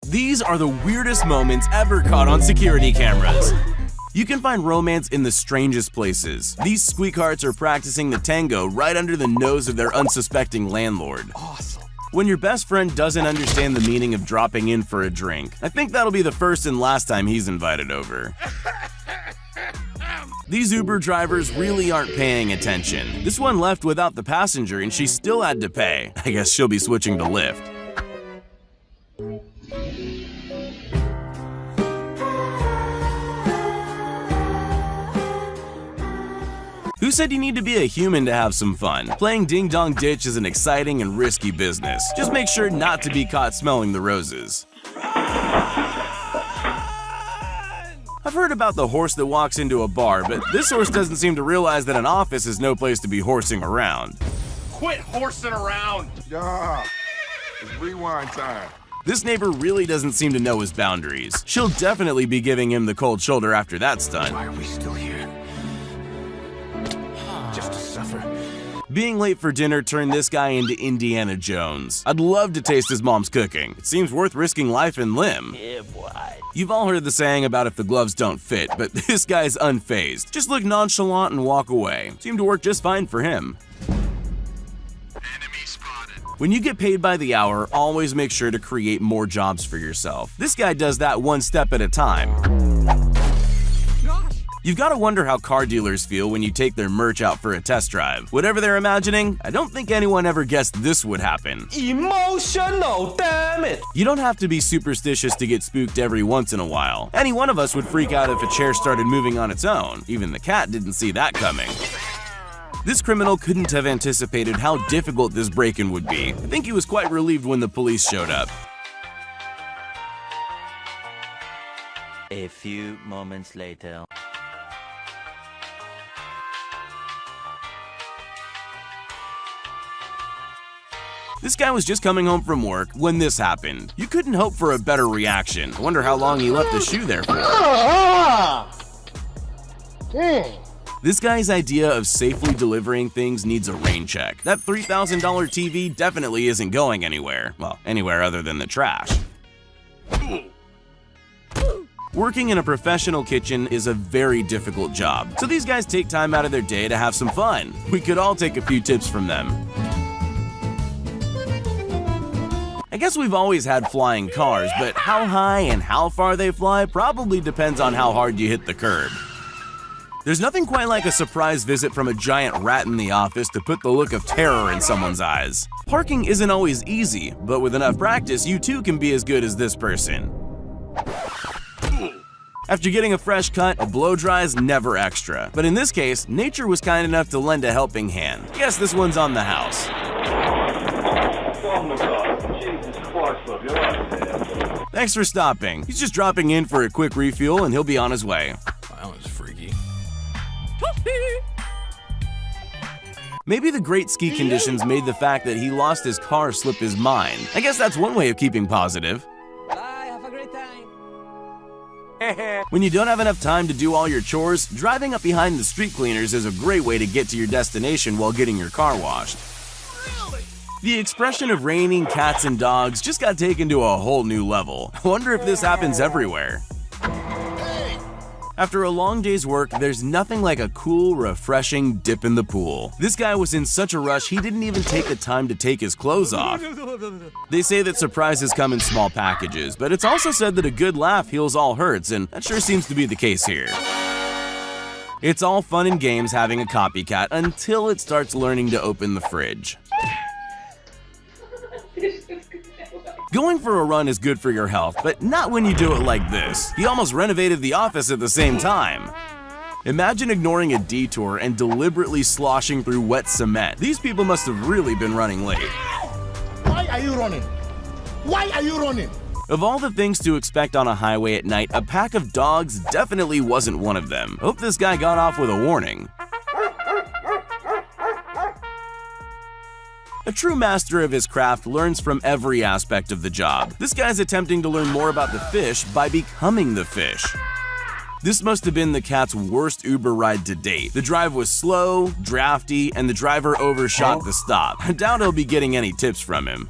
These are the weirdest moments ever caught on security cameras. You can find romance in the strangest places. These squeakhearts are practicing the tango right under the nose of their unsuspecting landlord. Awesome. When your best friend doesn't understand the meaning of dropping in for a drink, I think that'll be the first and last time he's invited over. These Uber drivers really aren't paying attention. This one left without the passenger and she still had to pay. I guess she'll be switching to Lyft. Who said you need to be a human to have some fun? Playing Ding Dong Ditch is an exciting and risky business. Just make sure not to be caught smelling the roses. I've heard about the horse that walks into a bar, but this horse doesn't seem to realize that an office is no place to be horsing around. Quit horsing around! Yeah, it's rewind time. This neighbor really doesn't seem to know his boundaries. She'll definitely be giving him the cold shoulder after that stunt. Why are we still here? Just to suffer. Being late for dinner turned this guy into Indiana Jones. I'd love to taste his mom's cooking. It seems worth risking life and limb. Yeah, boy. You've all heard the saying about if the gloves don't fit, but this guy's unfazed. Just look nonchalant and walk away. Seemed to work just fine for him. Enemy spotted. When you get paid by the hour, always make sure to create more jobs for yourself. This guy does that one step at a time. You've got to wonder how car dealers feel when you take their merch out for a test drive. Whatever they're imagining, I don't think anyone ever guessed this would happen. Emotional, damn it! You don't have to be superstitious to get spooked every once in a while. Any one of us would freak out if a chair started moving on its own. Even the cat didn't see that coming. This criminal couldn't have anticipated how difficult this break-in would be. I think he was quite relieved when the police showed up. A few moments later. This guy was just coming home from work when this happened. You couldn't hope for a better reaction. I wonder how long he left the shoe there for. This guy's idea of safely delivering things needs a rain check. That $3,000 TV definitely isn't going anywhere. Well, anywhere other than the trash. Working in a professional kitchen is a very difficult job, so these guys take time out of their day to have some fun. We could all take a few tips from them. I guess we've always had flying cars, but how high and how far they fly probably depends on how hard you hit the curb. There's nothing quite like a surprise visit from a giant rat in the office to put the look of terror in someone's eyes. Parking isn't always easy, but with enough practice, you too can be as good as this person. After getting a fresh cut, a blow dry is never extra. But in this case, nature was kind enough to lend a helping hand. Guess this one's on the house. Thanks for stopping. He's just dropping in for a quick refuel and he'll be on his way. That was freaky. Maybe the great ski conditions made the fact that he lost his car slip his mind. I guess that's one way of keeping positive. Bye, have a great time. When you don't have enough time to do all your chores, driving up behind the street cleaners is a great way to get to your destination while getting your car washed. The expression of raining cats and dogs just got taken to a whole new level. I wonder if this happens everywhere. After a long day's work, there's nothing like a cool, refreshing dip in the pool. This guy was in such a rush he didn't even take the time to take his clothes off. They say that surprises come in small packages, but it's also said that a good laugh heals all hurts, and that sure seems to be the case here. It's all fun and games having a copycat until it starts learning to open the fridge. Going for a run is good for your health, but not when you do it like this. He almost renovated the office at the same time. Imagine ignoring a detour and deliberately sloshing through wet cement. These people must have really been running late. Why are you running? Why are you running? Of all the things to expect on a highway at night, a pack of dogs definitely wasn't one of them. Hope this guy got off with a warning. A true master of his craft learns from every aspect of the job. This guy's attempting to learn more about the fish by becoming the fish. This must have been the cat's worst Uber ride to date. The drive was slow, drafty, and the driver overshot the stop. I doubt he'll be getting any tips from him.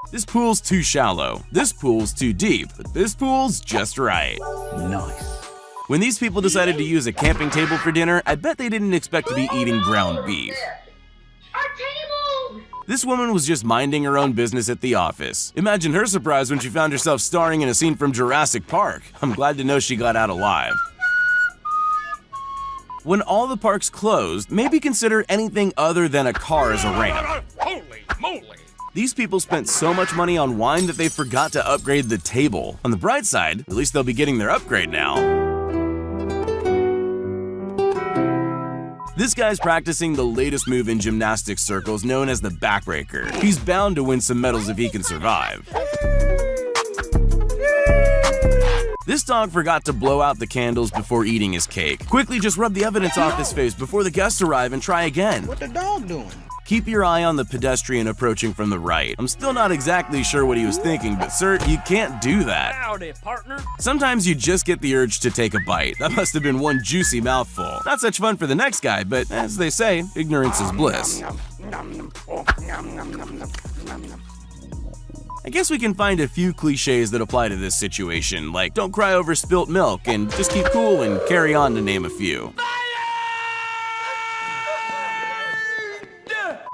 This pool's too shallow, this pool's too deep, but this pool's just right. Nice. When these people decided to use a camping table for dinner, I bet they didn't expect to be eating ground beef. Our table! This woman was just minding her own business at the office. Imagine her surprise when she found herself starring in a scene from Jurassic Park. I'm glad to know she got out alive. When all the parks closed, maybe consider anything other than a car as a ramp. Holy moly! These people spent so much money on wine that they forgot to upgrade the table. On the bright side, at least they'll be getting their upgrade now. This guy's practicing the latest move in gymnastics circles known as the backbreaker. He's bound to win some medals if he can survive. This dog forgot to blow out the candles before eating his cake. Quickly just rub the evidence off his face before the guests arrive and try again. What the dog doing? Keep your eye on the pedestrian approaching from the right. I'm still not exactly sure what he was thinking, but sir, you can't do that. Howdy, partner. Sometimes you just get the urge to take a bite. That must have been one juicy mouthful. Not such fun for the next guy, but as they say, ignorance is bliss. I guess we can find a few cliches that apply to this situation, like don't cry over spilt milk and just keep cool and carry on, to name a few.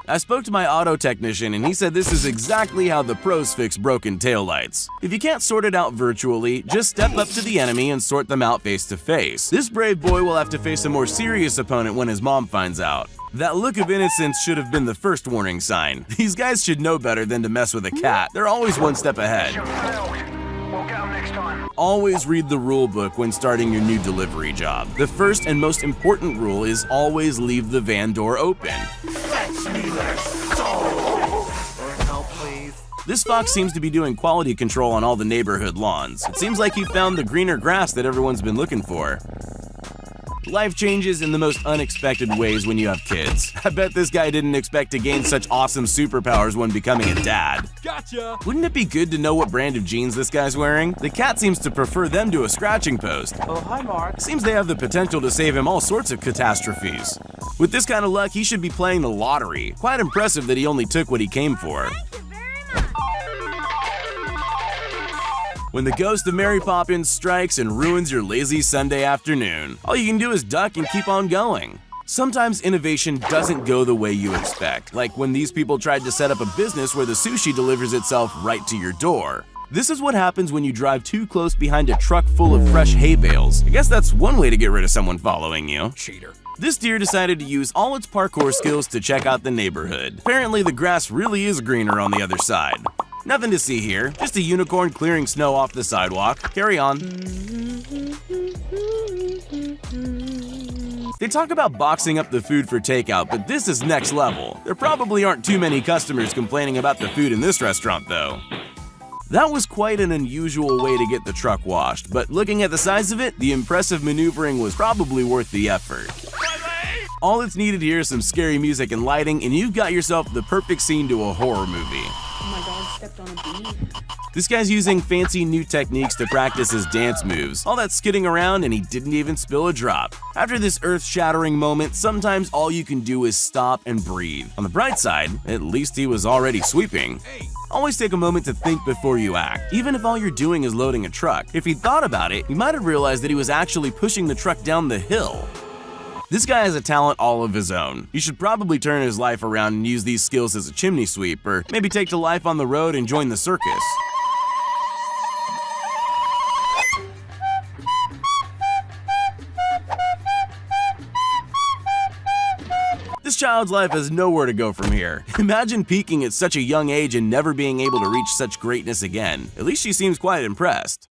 I spoke to my auto technician and he said this is exactly how the pros fix broken taillights. If you can't sort it out virtually, just step up to the enemy and sort them out face to face. This brave boy will have to face a more serious opponent when his mom finds out. That look of innocence should have been the first warning sign. These guys should know better than to mess with a cat. They're always one step ahead. We'll get 'em next time. Always read the rule book when starting your new delivery job. The first and most important rule is always leave the van door open. This fox seems to be doing quality control on all the neighborhood lawns. It seems like he found the greener grass that everyone's been looking for. Life changes in the most unexpected ways when you have kids. I bet this guy didn't expect to gain such awesome superpowers when becoming a dad. Gotcha! Wouldn't it be good to know what brand of jeans this guy's wearing? The cat seems to prefer them to a scratching post. Oh, hi, Mark. Seems they have the potential to save him all sorts of catastrophes. With this kind of luck, he should be playing the lottery. Quite impressive that he only took what he came for. When the ghost of Mary Poppins strikes and ruins your lazy Sunday afternoon, all you can do is duck and keep on going. Sometimes innovation doesn't go the way you expect, like when these people tried to set up a business where the sushi delivers itself right to your door. This is what happens when you drive too close behind a truck full of fresh hay bales. I guess that's one way to get rid of someone following you. Cheater. This deer decided to use all its parkour skills to check out the neighborhood. Apparently the grass really is greener on the other side. Nothing to see here, just a unicorn clearing snow off the sidewalk. Carry on. They talk about boxing up the food for takeout, but this is next level. There probably aren't too many customers complaining about the food in this restaurant though. That was quite an unusual way to get the truck washed, but looking at the size of it, the impressive maneuvering was probably worth the effort. All that's needed here is some scary music and lighting, and you've got yourself the perfect scene to a horror movie. Oh, my dog stepped on a bee. This guy's using fancy new techniques to practice his dance moves. All that skidding around and he didn't even spill a drop. After this earth-shattering moment, sometimes all you can do is stop and breathe. On the bright side, at least he was already sweeping. Always take a moment to think before you act, even if all you're doing is loading a truck. If he'd thought about it, he might have realized that he was actually pushing the truck down the hill. This guy has a talent all of his own. He should probably turn his life around and use these skills as a chimney sweep, or maybe take to life on the road and join the circus. This child's life has nowhere to go from here. Imagine peaking at such a young age and never being able to reach such greatness again. At least she seems quite impressed.